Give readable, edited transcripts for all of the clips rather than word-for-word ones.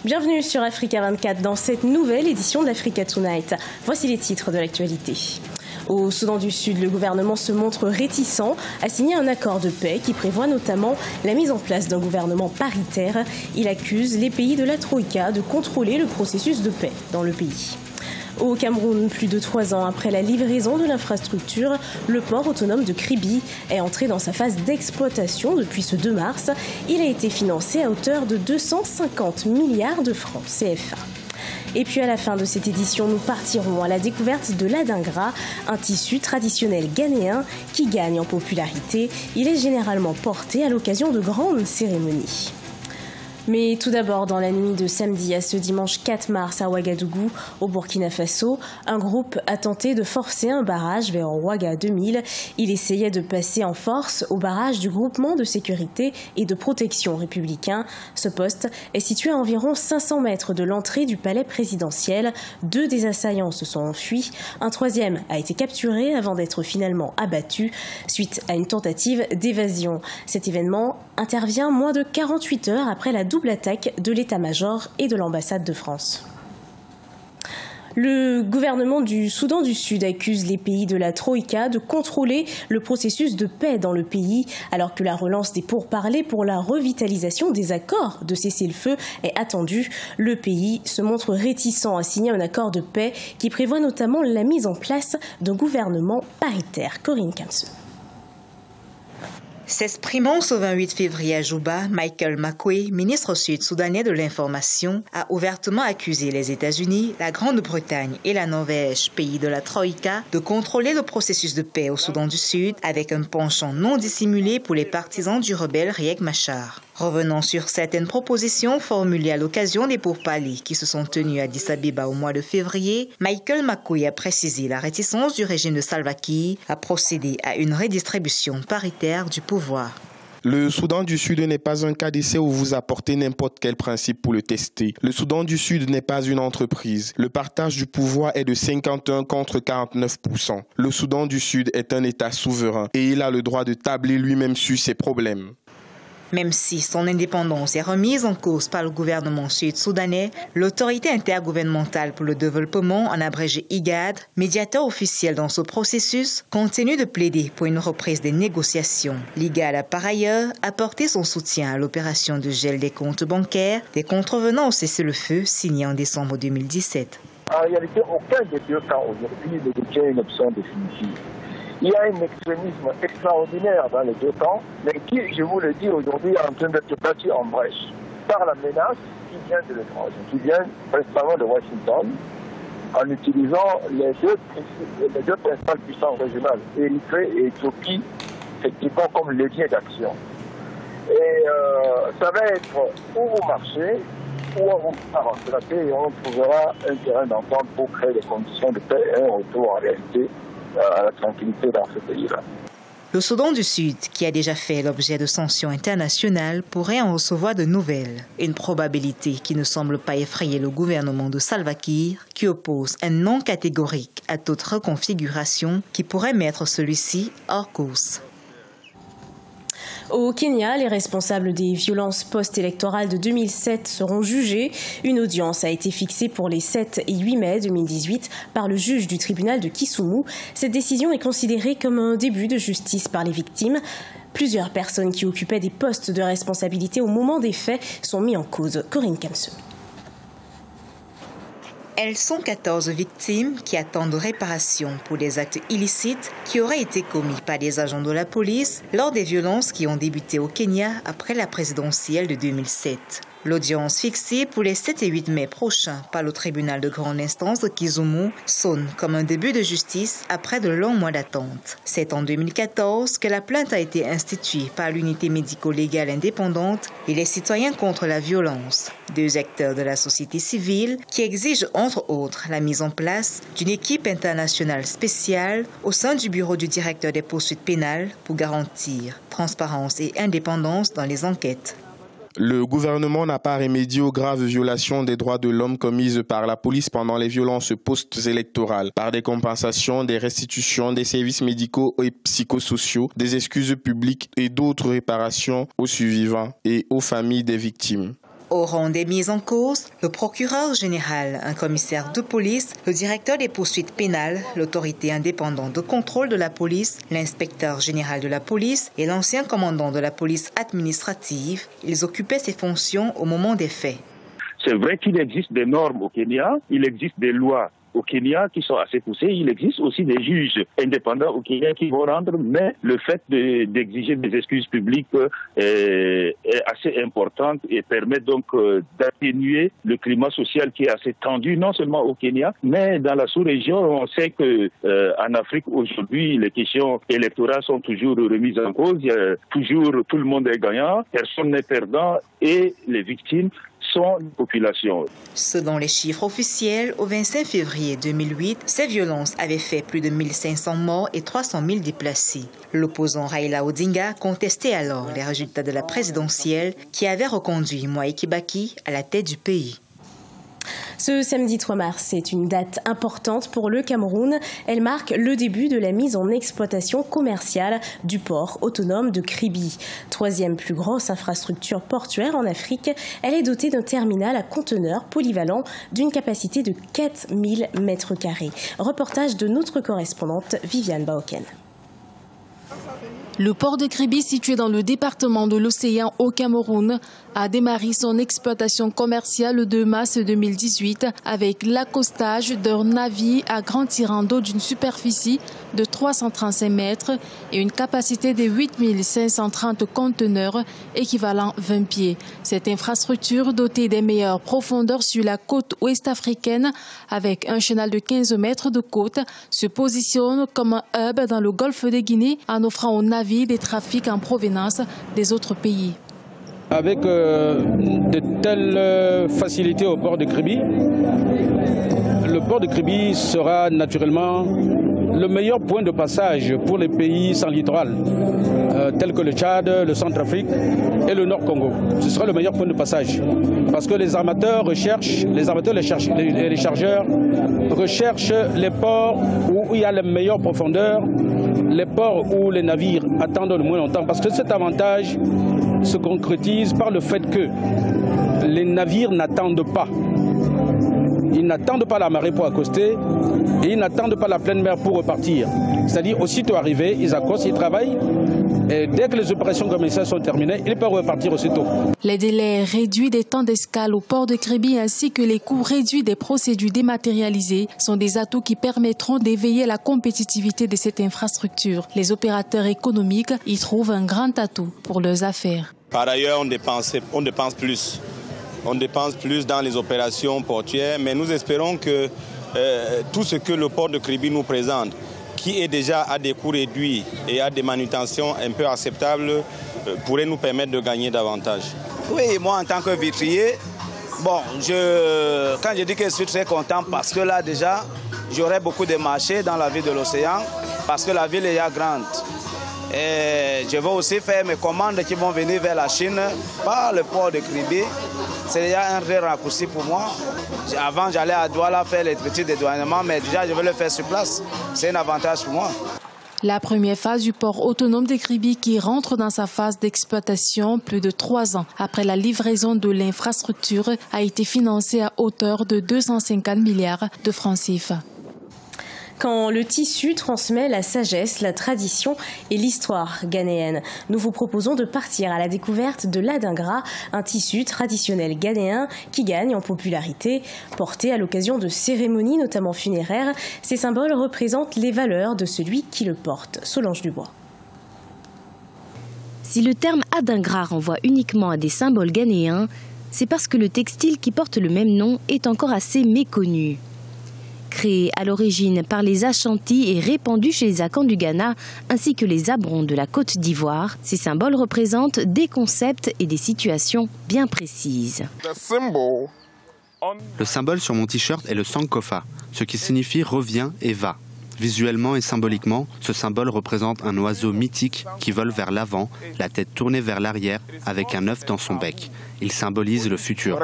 Bienvenue sur Africa 24 dans cette nouvelle édition de l'Africa Tonight. Voici les titres de l'actualité. Au Soudan du Sud, le gouvernement se montre réticent à signer un accord de paix qui prévoit notamment la mise en place d'un gouvernement paritaire. Il accuse les pays de la Troïka de contrôler le processus de paix dans le pays. Au Cameroun, plus de 3 ans après la livraison de l'infrastructure, le port autonome de Kribi est entré dans sa phase d'exploitation depuis ce 2 mars. Il a été financé à hauteur de 250 milliards de francs CFA. Et puis à la fin de cette édition, nous partirons à la découverte de l'adingra, un tissu traditionnel ghanéen qui gagne en popularité. Il est généralement porté à l'occasion de grandes cérémonies. Mais tout d'abord, dans la nuit de samedi à ce dimanche 4 mars à Ouagadougou, au Burkina Faso, un groupe a tenté de forcer un barrage vers Ouaga 2000. Il essayait de passer en force au barrage du groupement de sécurité et de protection républicain. Ce poste est situé à environ 500 mètres de l'entrée du palais présidentiel. 2 des assaillants se sont enfuis. Un 3e a été capturé avant d'être finalement abattu suite à une tentative d'évasion. Cet événement intervient moins de 48 heures après la double attaque de l'état-major et de l'ambassade de France. Le gouvernement du Soudan du Sud accuse les pays de la Troïka de contrôler le processus de paix dans le pays, alors que la relance des pourparlers pour la revitalisation des accords de cessez-le-feu est attendue. Le pays se montre réticent à signer un accord de paix qui prévoit notamment la mise en place d'un gouvernement paritaire. Corinne Kamse. S'exprimant ce 28 février à Juba, Michael Makuei, ministre sud-soudanais de l'Information, a ouvertement accusé les États-Unis, la Grande-Bretagne et la Norvège, pays de la Troïka, de contrôler le processus de paix au Soudan du Sud avec un penchant non dissimulé pour les partisans du rebelle Riek Machar. Revenant sur certaines propositions formulées à l'occasion des pourparlers qui se sont tenus à Addis Abeba au mois de février, Michael Makuei a précisé la réticence du régime de Salva Kiir à procéder à une redistribution paritaire du pouvoir. Le Soudan du Sud n'est pas un cas d'essai où vous apportez n'importe quel principe pour le tester. Le Soudan du Sud n'est pas une entreprise. Le partage du pouvoir est de 51 contre 49%. Le Soudan du Sud est un État souverain et il a le droit de tabler lui-même sur ses problèmes. Même si son indépendance est remise en cause par le gouvernement sud-soudanais, l'autorité intergouvernementale pour le développement, en abrégé IGAD, médiateur officiel dans ce processus, continue de plaider pour une reprise des négociations. L'IGAD a par ailleurs apporté son soutien à l'opération de gel des comptes bancaires des contrevenants au cessez-le-feu signé en décembre 2017. En réalité, aucun des 2 cas aujourd'hui ne détient une option définitive. Il y a un extrémisme extraordinaire dans les 2 camps, mais qui, je vous le dis aujourd'hui, est en train d'être battu en brèche par la menace qui vient de l'étranger, qui vient principalement de Washington, en utilisant les deux principales puissances régionales, Érythrée et Éthiopie, effectivement comme levier d'action. Et ça va être où vous marchez, ou on vous part en paix et on trouvera un terrain d'entente pour créer des conditions de paix et un retour en réalité à la tranquillité dans ce pays-là. Le Soudan du Sud, qui a déjà fait l'objet de sanctions internationales, pourrait en recevoir de nouvelles. Une probabilité qui ne semble pas effrayer le gouvernement de Salva Kiir, qui oppose un non catégorique à toute reconfiguration qui pourrait mettre celui-ci hors course. Au Kenya, les responsables des violences post-électorales de 2007 seront jugés. Une audience a été fixée pour les 7 et 8 mai 2018 par le juge du tribunal de Kisumu. Cette décision est considérée comme un début de justice par les victimes. Plusieurs personnes qui occupaient des postes de responsabilité au moment des faits sont mises en cause. Corinne Kamse. Elles sont 14 victimes qui attendent réparation pour des actes illicites qui auraient été commis par des agents de la police lors des violences qui ont débuté au Kenya après la présidentielle de 2007. L'audience fixée pour les 7 et 8 mai prochains par le tribunal de grande instance de Kisumu sonne comme un début de justice après de longs mois d'attente. C'est en 2014 que la plainte a été instituée par l'unité médico-légale indépendante et les citoyens contre la violence, 2 acteurs de la société civile qui exigent entre autres la mise en place d'une équipe internationale spéciale au sein du bureau du directeur des poursuites pénales pour garantir transparence et indépendance dans les enquêtes. Le gouvernement n'a pas remédié aux graves violations des droits de l'homme commises par la police pendant les violences post-électorales, par des compensations, des restitutions, des services médicaux et psychosociaux, des excuses publiques et d'autres réparations aux survivants et aux familles des victimes. Au rang des mises en cause, le procureur général, un commissaire de police, le directeur des poursuites pénales, l'autorité indépendante de contrôle de la police, l'inspecteur général de la police et l'ancien commandant de la police administrative. Ils occupaient ces fonctions au moment des faits. C'est vrai qu'il existe des normes au Kenya, il existe des lois au Kenya qui sont assez poussées, il existe aussi des juges indépendants au Kenya qui vont rendre, mais le fait d'exiger des excuses publiques est assez important et permet donc d'atténuer le climat social qui est assez tendu, non seulement au Kenya, mais dans la sous-région. On sait que en Afrique aujourd'hui, les questions électorales sont toujours remises en cause, il y a toujours tout le monde est gagnant, personne n'est perdant et les victimes sont une population. Selon les chiffres officiels, au 25 février 2008, ces violences avaient fait plus de 1500 morts et 300 000 déplacés. L'opposant Raila Odinga contestait alors les résultats de la présidentielle qui avait reconduit Mwai Kibaki à la tête du pays. Ce samedi 3 mars est une date importante pour le Cameroun. Elle marque le début de la mise en exploitation commerciale du port autonome de Kribi. Troisième plus grosse infrastructure portuaire en Afrique, elle est dotée d'un terminal à conteneurs polyvalent d'une capacité de 4000 m². Reportage de notre correspondante Viviane Baoken. Le port de Kribi, situé dans le département de l'Océan au Cameroun, a démarré son exploitation commerciale le 2 mars 2018 avec l'accostage d'un navire à grand tirant d'eau d'une superficie de 335 mètres et une capacité de 8530 conteneurs équivalent 20 pieds. Cette infrastructure, dotée des meilleures profondeurs sur la côte ouest africaine avec un chenal de 15 mètres de côte, se positionne comme un hub dans le golfe de Guinée en offrant aux navires des trafics en provenance des autres pays. Avec de telles facilités au port de Kribi, le port de Kribi sera naturellement le meilleur point de passage pour les pays sans littoral, tels que le Tchad, le Centrafrique et le Nord-Congo. Ce sera le meilleur point de passage parce que les armateurs recherchent, les chargeurs recherchent les ports où il y a les meilleures profondeurs, les ports où les navires attendent le moins longtemps. Parce que cet avantage se concrétise par le fait que les navires n'attendent pas. Ils n'attendent pas la marée pour accoster et ils n'attendent pas la pleine mer pour repartir. C'est-à-dire, aussitôt arrivés, ils accostent, ils travaillent et dès que les opérations commerciales sont terminées, ils peuvent repartir aussitôt. Les délais réduits des temps d'escale au port de Kribi ainsi que les coûts réduits des procédures dématérialisées sont des atouts qui permettront d'éveiller la compétitivité de cette infrastructure. Les opérateurs économiques y trouvent un grand atout pour leurs affaires. Par ailleurs, on dépense plus. On dépense plus dans les opérations portuaires, mais nous espérons que tout ce que le port de Kribi nous présente, qui est déjà à des coûts réduits et à des manutentions un peu acceptables, pourrait nous permettre de gagner davantage. Oui, moi en tant que vitrier, quand je dis que je suis très content parce que là déjà, j'aurai beaucoup de marchés dans la ville de l'Océan parce que la ville est grande. Et je vais aussi faire mes commandes qui vont venir vers la Chine par le port de Kribi. C'est déjà un vrai raccourci pour moi. Avant, j'allais à Douala faire les petits dédouanements, mais déjà, je vais le faire sur place. C'est un avantage pour moi. La première phase du port autonome de Kribi qui rentre dans sa phase d'exploitation plus de 3 ans après la livraison de l'infrastructure a été financée à hauteur de 250 milliards de francs CFA. Quand le tissu transmet la sagesse, la tradition et l'histoire ghanéenne. Nous vous proposons de partir à la découverte de l'adingra, un tissu traditionnel ghanéen qui gagne en popularité. Porté à l'occasion de cérémonies, notamment funéraires, ces symboles représentent les valeurs de celui qui le porte. Solange Dubois. Si le terme adingra renvoie uniquement à des symboles ghanéens, c'est parce que le textile qui porte le même nom est encore assez méconnu. Créé à l'origine par les Ashantis et répandu chez les Akans du Ghana ainsi que les Abrons de la Côte d'Ivoire, ces symboles représentent des concepts et des situations bien précises. Le symbole sur mon t-shirt est le Sankofa, ce qui signifie revient et va. Visuellement et symboliquement, ce symbole représente un oiseau mythique qui vole vers l'avant, la tête tournée vers l'arrière avec un œuf dans son bec. Il symbolise le futur.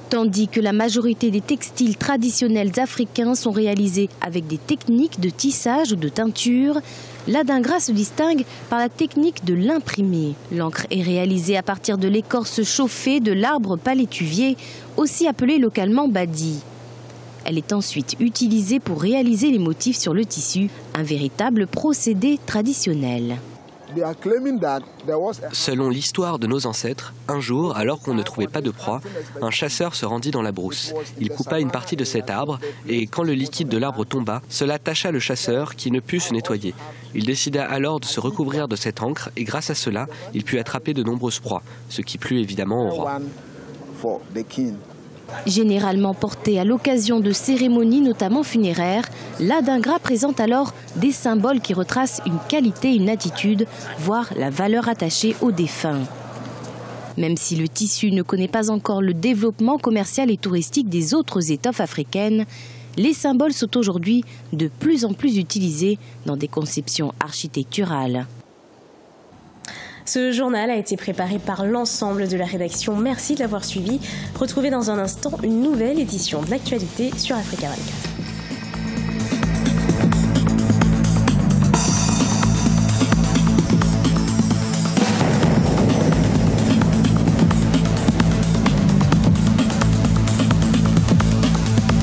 Tandis que la majorité des textiles traditionnels africains sont réalisés avec des techniques de tissage ou de teinture, l'adingra se distingue par la technique de l'imprimé. L'encre est réalisée à partir de l'écorce chauffée de l'arbre palétuvier, aussi appelé localement badi. Elle est ensuite utilisée pour réaliser les motifs sur le tissu, un véritable procédé traditionnel. Selon l'histoire de nos ancêtres, un jour, alors qu'on ne trouvait pas de proie, un chasseur se rendit dans la brousse. Il coupa une partie de cet arbre et quand le liquide de l'arbre tomba, cela tacha le chasseur qui ne put se nettoyer. Il décida alors de se recouvrir de cette encre et grâce à cela, il put attraper de nombreuses proies, ce qui plut évidemment au roi. Généralement porté à l'occasion de cérémonies, notamment funéraires, l'adingra présente alors des symboles qui retracent une qualité, une attitude, voire la valeur attachée aux défunts. Même si le tissu ne connaît pas encore le développement commercial et touristique des autres étoffes africaines, les symboles sont aujourd'hui de plus en plus utilisés dans des conceptions architecturales. Ce journal a été préparé par l'ensemble de la rédaction. Merci de l'avoir suivi. Retrouvez dans un instant une nouvelle édition de l'actualité sur Africa 24.